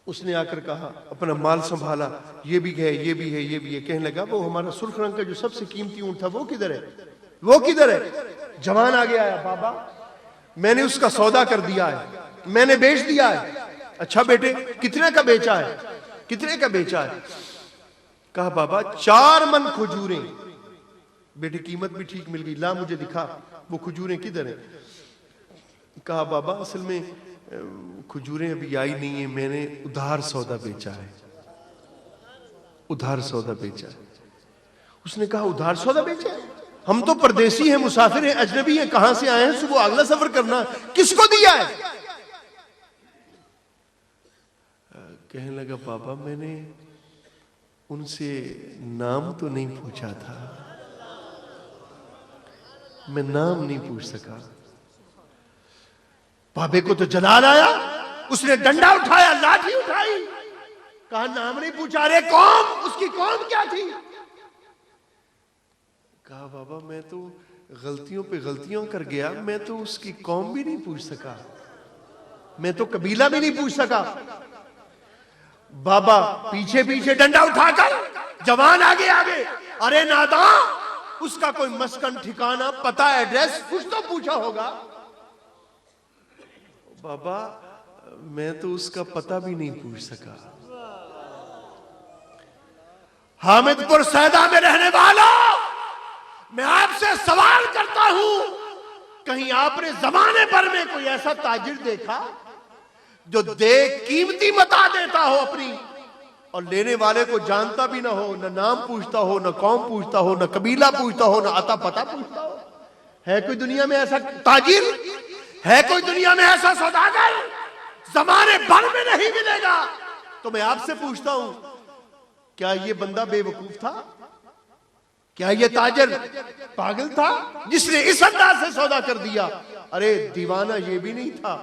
اس نے آ کر کہا, اپنا مال سنبھالا, یہ بھی ہے یہ بھی ہے یہ بھی ہے. کہنے لگا وہ ہمارا سرخ رنگ کا جو سب سے قیمتی اونٹ تھا وہ کدھر ہے, وہ کدھر ہے؟ جوان آگے آیا, بابا میں نے اس کا سودا کر دیا ہے, میں نے بیچ دیا ہے. اچھا بیٹے کتنے کا بیچا ہے, کتنے کا بیچا ہے؟ کہا بابا 4 من کھجوریں. بیٹے قیمت بھی ٹھیک مل گئی, لا مجھے دکھا وہ کھجوریں کدھر ہیں. کہا بابا اصل میں کھجوریں ابھی آئی نہیں ہیں, میں نے ادھار سودا بیچا ہے, ادھار سودا بیچا ہے. اس نے کہا ادھار سودا بیچا ہے؟ ہم تو پردیسی ہیں, مسافر ہیں, اجنبی ہیں, کہاں سے آئے ہیں, صبح اگلا سفر کرنا, کس کو دیا ہے؟ کہنے لگا بابا میں نے ان سے نام تو نہیں پوچھا تھا, میں نام نہیں پوچھ سکا. بابے کو تو جلال آیا, اس نے ڈنڈا اٹھایا, لاٹھی اٹھائی, کہا نام نہیں پوچھا, رے قوم, اس کی قوم کیا تھی؟ کہا بابا میں تو غلطیوں پہ غلطیوں کر گیا, میں تو اس کی قوم بھی نہیں پوچھ سکا, میں تو قبیلہ بھی نہیں پوچھ سکا. بابا پیچھے پیچھے ڈنڈا اٹھا کر, جوان آگے آگے, ارے ناداں, اس کا کوئی مسکن ٹھکانہ پتہ ایڈریس کچھ تو پوچھا ہوگا. بابا میں تو اس کا پتہ بھی نہیں پوچھ سکا. حامد پور سیدہ میں رہنے والوں, میں آپ سے سوال کرتا ہوں, کہیں آپ نے زمانے بھر میں کوئی ایسا تاجر دیکھا جو دیکھ قیمتی متا دیتا ہو اپنی, اور لینے والے کو جانتا بھی نہ ہو, نہ نام پوچھتا ہو, نہ قوم پوچھتا ہو, نہ قبیلہ پوچھتا ہو, نہ عطا پتہ پوچھتا ہو؟ ہے کوئی دنیا میں ایسا تاجر, ہے کوئی دنیا میں ایسا سوداگر؟ زمانے بھر میں نہیں ملے گا. تو میں آپ سے پوچھتا ہوں, کیا یہ بندہ بے وقوف تھا؟ کیا یہ تاجر پاگل تھا جس نے اس انداز سے سودا کر دیا؟ ارے دیوانہ یہ بھی نہیں تھا,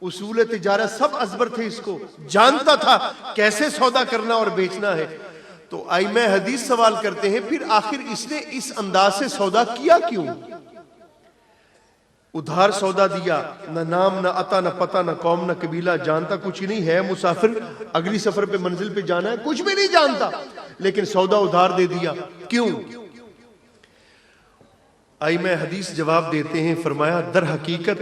اصول تجارت سب ازبر تھے, اس کو جانتا تھا کیسے سودا کرنا اور بیچنا ہے. تو ائمہ حدیث سوال کرتے ہیں پھر آخر اس نے اس انداز سے سودا کیا کیوں؟ ادھار سودا دیا, نہ نام نہ عطا نہ پتہ نہ قوم نہ قبیلہ, جانتا کچھ ہی نہیں ہے, مسافر اگلی سفر پہ منزل پہ جانا ہے, کچھ بھی نہیں جانتا, لیکن سودا ادھار دے دیا. کیوں؟ ائمہ حدیث جواب دیتے ہیں, فرمایا در حقیقت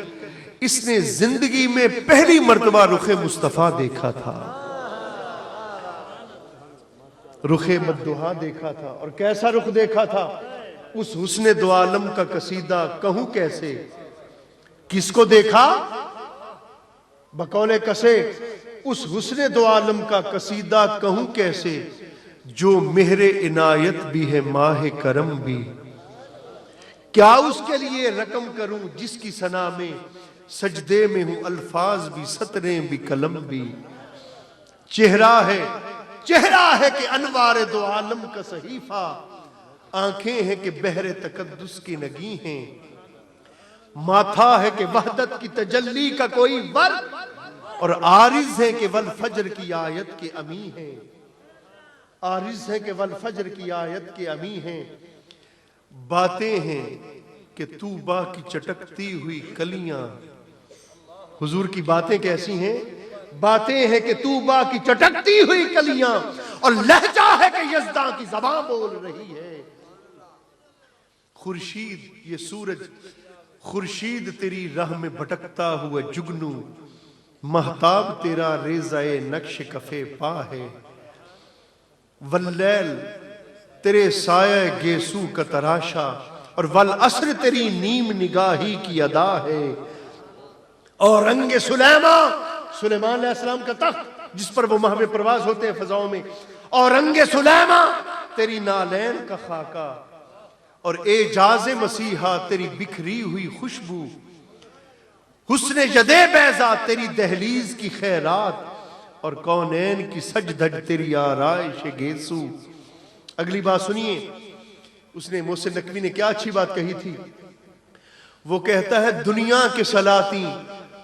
اس نے زندگی میں پہلی مرتبہ رخ مصطفیٰ دیکھا تھا, رخ مدحا دیکھا تھا. اور کیسا رخ دیکھا تھا؟ اس حسن دو عالم کا قصیدہ کہوں کیسے. کس کو دیکھا؟ بقول کسے, اس حسن دو عالم کا قصیدہ کہوں کیسے, جو مہر عنایت بھی ہے ماہ کرم بھی. کیا اس کے لیے رقم کروں جس کی ثنا میں سجدے میں ہوں الفاظ بھی سطریں بھی قلم بھی. چہرہ ہے کہ انوار دو عالم کا صحیفہ, آنکھیں ہیں کہ بحر تقدس کی نگی ہیں, ماتھا ہے کہ وحدت کی تجلی کا کوئی ورق, اور عارض ہے کہ والفجر کی آیت کے امی ہیں, عارض ہے کہ والفجر کی آیت کے امی ہیں. باتیں ہیں کہ طوبا کی چٹکتی ہوئی کلیاں. حضور کی باتیں کیسی ہیں؟ باتیں ہیں کہ طوبا کی چٹکتی ہوئی کلیاں, اور لہجہ ہے کہ یزداں کی زبان بول رہی ہے. خورشید, یہ سورج, خورشید تیری راہ میں بھٹکتا ہوا جگنو, مہتاب تیرا ریزہ نقش کفے پا ہے. واللیل تیرے سایہ گیسو کا تراشا, اور والعصر تیری نیم نگاہی کی ادا ہے. اور رنگ سلیمان علیہ السلام کا تخت جس پر وہ مہوے پرواز ہوتے ہیں فضاؤں میں, اور رنگ سلیمان تیری نالین کا خاکہ, اور اعجاز مسیحا تیری بکھری ہوئی خوشبو. حسن جدے بیضا تیری دہلیز کی خیرات, اور کونین کی سج دھج تیری آرائش گیسو. اگلی بات سنیے, اس نے محسن نقوی نے کیا اچھی بات کہی تھی. وہ کہتا ہے دنیا کے سلاطین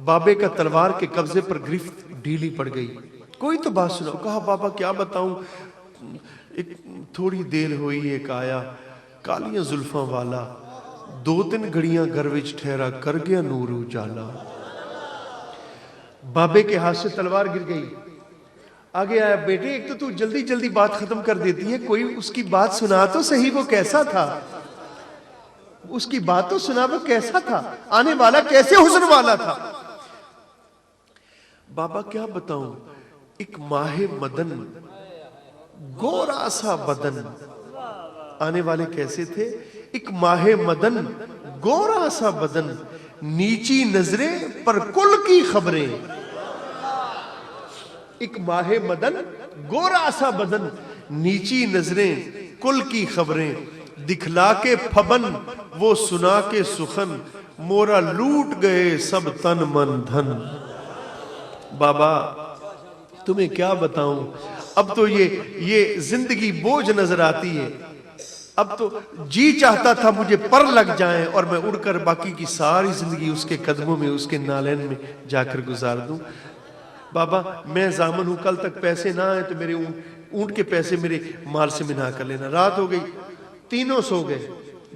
بابے کا تلوار کے قبضے پر گرفت ڈھیلی پڑ گئی. کوئی تو بات سناؤ. کہا بابا کیا بتاؤں, ایک تھوڑی دیر ہوئی ایک آیا کالیاں زلفاں والا, 2-3 گھڑیاں گھر وچ ٹھہرا کر گیا نور اجالا. بابے کے ہاتھ سے تلوار گر گئی. آگے آیا, بیٹے ایک تو جلدی جلدی بات ختم کر دیتی ہے, کوئی اس کی بات سنا تو صحیح, وہ کیسا تھا, اس کی بات تو سنا, وہ کیسا تھا, آنے والا کیسے حسن والا تھا. بابا کیا بتاؤں, ایک ماہ مدن, گورا سا بدن. آنے والے کیسے تھے, ایک ماہ مدن, گورا سا بدن, نیچی نظریں پر کل کی خبریں. ایک ماہ مدن, گورا سا بدن, نیچی نظریں کل کی خبریں, دکھلا کے پھبن وہ سنا کے سخن, مورا لوٹ گئے سب تن من دھن. بابا تمہیں کیا بتاؤں, اب تو یہ زندگی بوجھ نظر آتی ہے. اب تو جی چاہتا تھا مجھے پر لگ جائیں اور میں اڑ کر باقی کی ساری زندگی اس کے قدموں میں, اس کے نالین میں جا کر گزار دوں. بابا میں ضامن ہوں, کل تک پیسے نہ آئے تو میرے اونٹ کے پیسے میرے مال سے منا کر لینا. رات ہو گئی, تینوں سو گئے.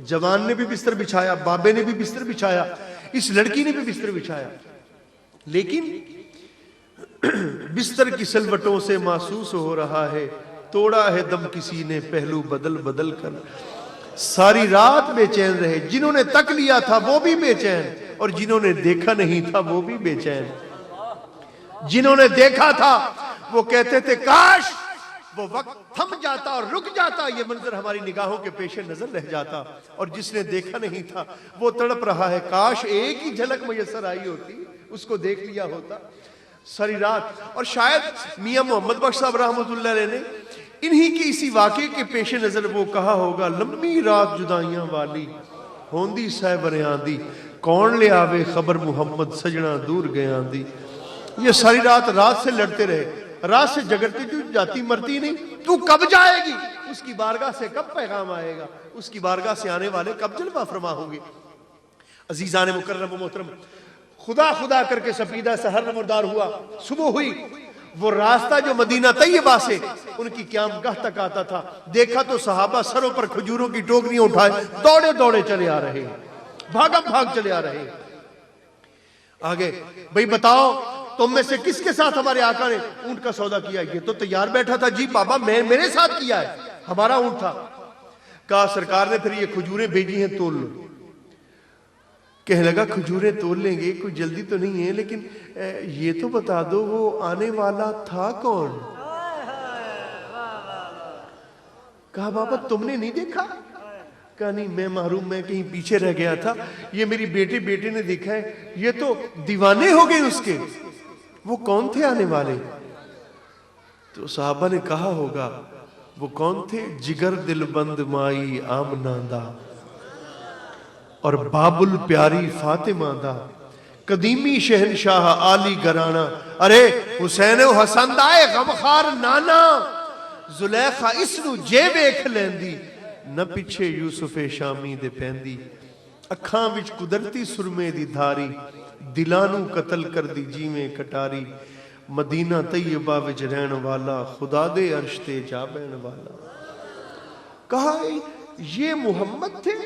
جوان نے بھی بستر بچھایا, بابے نے بھی بستر بچھایا, اس لڑکی نے بھی بستر بچھایا, لیکن بستر کی سلوٹوں سے محسوس ہو رہا ہے توڑا ہے دم کسی نے پہلو بدل بدل کر. ساری رات بے چین رہے, جنہوں نے تک لیا تھا وہ بھی بے چین, اور جنہوں نے دیکھا نہیں تھا وہ بھی بے چین. جنہوں نے دیکھا تھا وہ کہتے تھے کاش وہ وقت تھم جاتا اور رک جاتا, یہ منظر ہماری نگاہوں کے پیش نظر رہ جاتا. اور جس نے دیکھا نہیں تھا وہ تڑپ رہا ہے, کاش ایک ہی جھلک میسر آئی ہوتی, اس کو دیکھ لیا ہوتا. ساری رات, اور شاید میاں محمد بخش صاحب رحمۃ اللہ علیہ نے انہی کی اسی واقعے کے پیش نظر وہ کہا ہوگا, لمبی رات جدائیاں والی ہوندی سہ بریاندی, کون لے آوے خبر محمد سجنا دور گیاندی. یہ ساری رات سے لڑتے رہے, رات سے جگرتی تھی, جاتی مرتی نہیں. تو کب جائے گی, اس کی بارگاہ سے کب پیغام آئے گا, اس کی بارگاہ سے آنے والے کب جلوہ فرما ہوں گے. عزیزان مکرم و محترم, خدا خدا کر کے سپیدہ سحر نمردار ہوا, صبح ہوئی. وہ راستہ جو مدینہ طیبہ سے ان کی قیام گاہ تک آتا تھا, دیکھا تو صحابہ سروں پر کھجوروں کی ٹوکریاں اٹھائے دوڑے دوڑے چلے آ رہے, بھاگم بھاگ چلے آ رہے. آگے بھئی بتاؤ تم میں سے کس کے ساتھ ہمارے آقا نے اونٹ کا سودا کیا؟ یہ تو تیار بیٹھا تھا. جی بابا میرے ساتھ کیا ہے, ہمارا اونٹ تھا. کہا سرکار نے پھر یہ کھجوریں بھیجی ہیں, تول لو. کہنے لگا کھجوریں تول لیں گے, کوئی جلدی تو نہیں ہے, لیکن یہ تو بتا دو وہ آنے والا تھا کون؟ کہا بابا تم نے نہیں دیکھا؟ کہا نہیں میں محروم, میں کہیں پیچھے رہ گیا تھا, یہ میری بیٹے نے دیکھا ہے, یہ تو دیوانے ہو گئے اس کے. وہ کون تھے آنے والے؟ تو صحابہ نے کہا ہوگا وہ کون تھے, جگر دل بند مائی آمنہ دا اور بابل پیاری فاطمہ دا, قدیمی شہنشاہ عالی گرانا. ارے حسین و حسن دائے غمخار نانا, زلیخا اس نو جے ویکھ لیندی, نہ پیچھے یوسف شامی دے پیندی. اکھاں وچ قدرتی سرمے دی دھاری, دلانو قتل کر دی جیویں کٹاری. مدینہ طیبہ وچ رہن والا, خدا دے عرش تے جا بہن والا. کہا یہ محمد تھے,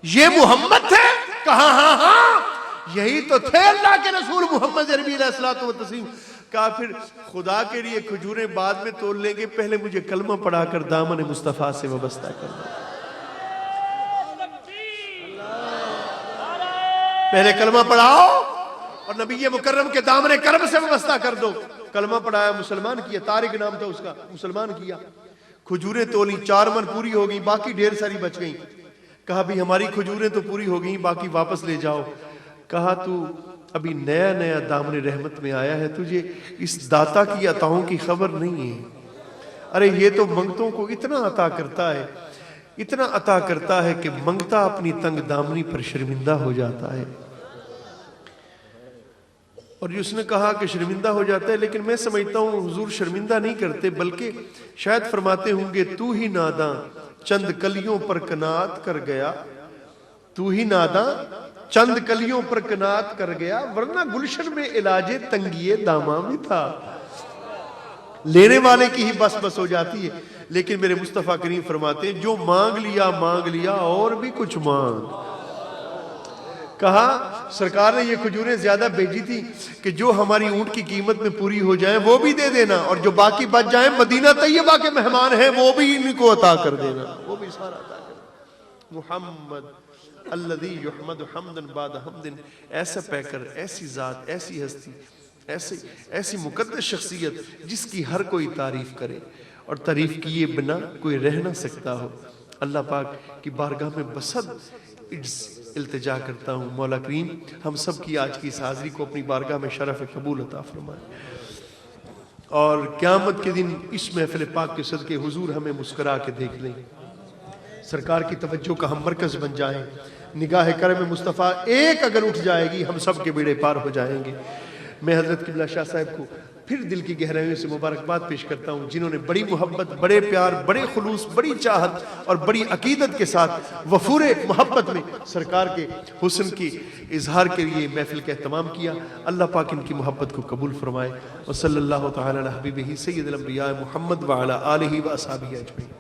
یہ محمد تھے؟ کہا ہاں یہی تو تھے اللہ کے رسول محمد عربی علیہ الصلوۃ والتسلیم. کہا پھر خدا کے لیے کھجوریں بعد میں تول لیں گے, پہلے مجھے کلمہ پڑھا کر دامن مصطفیٰ سے وابستہ کر دو. پہلے کلمہ پڑھاؤ اور نبی مکرم کے دامن کرم سے وابستہ کر دو. کلمہ پڑھایا, مسلمان کیا, طارق نام تھا اس کا, مسلمان کیا. کھجوریں تولی, 4 من پوری ہو گئی, باقی ڈھیر ساری بچ گئیں. کہا بھی ہماری کھجوریں تو پوری ہو گئیں, باقی واپس لے جاؤ. کہا تو ابھی نیا دامن رحمت میں آیا ہے, تجھے اس داتا کی عطاؤں کی خبر نہیں ہے. ارے یہ تو منگتوں کو اتنا عطا کرتا ہے, اتنا عطا کرتا ہے کہ منگتا اپنی تنگ دامنی پر شرمندہ ہو جاتا ہے. اور اس نے کہا کہ شرمندہ ہو جاتا ہے, لیکن میں سمجھتا ہوں حضور شرمندہ نہیں کرتے, بلکہ شاید فرماتے ہوں گے تو ہی ناداں چند کلیوں پر قناعت کر گیا, تو ہی ناداں چند کلیوں پر قناعت کر گیا ورنہ گلشن میں علاج تنگی داماں بھی تھا. لینے والے کی ہی بس بس ہو جاتی ہے. لیکن میرے مصطفیٰ کریم فرماتے ہیں جو مانگ لیا اور بھی کچھ مانگ. کہا سرکار نے یہ کھجوریں زیادہ بھیجی تھی کہ جو ہماری اونٹ کی قیمت میں پوری ہو جائیں وہ بھی دے دینا, اور جو باقی بچ جائیں مدینہ طیبہ کے مہمان ہیں وہ بھی ان کو عطا کر دینا, وہ بھی سارا عطا کر دینا. محمد الذی یحمد حمدا بعد حمد, ایسا پیکر, ایسی ذات, ایسی ہستی, ایسی مقدس شخصیت جس کی ہر کوئی تعریف کرے اور تعریف کیے بنا کوئی رہ نہ سکتا ہو. اللہ پاک کی بارگاہ میں بصد التجا کرتا ہوں مولا کریم ہم سب کی آج کی اس حاضری کو اپنی بارگاہ میں شرف قبول عطا فرمائے, اور قیامت کے دن اس محفل پاک کے صدقے حضور ہمیں مسکرا کے دیکھ لیں, سرکار کی توجہ کا ہم مرکز بن جائیں. نگاہ کرم مصطفیٰ ایک اگر اٹھ جائے گی ہم سب کے بیڑے پار ہو جائیں گے. میں حضرت قبلہ شاہ صاحب کو پھر دل کی گہرائیوں سے مبارکباد پیش کرتا ہوں جنہوں نے بڑی محبت, بڑے پیار, بڑے خلوص, بڑی چاہت اور بڑی عقیدت کے ساتھ وفور محبت میں سرکار کے حسن کی اظہار کے لیے محفل کا اہتمام کیا. اللہ پاک ان کی محبت کو قبول فرمائے. وصلی اللہ تعالی علی حبیبہ سید الانبیاء محمد وعلی آلہ واصحابہ اجمعین.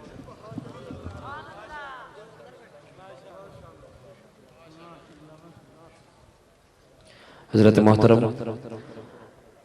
حضرت محترم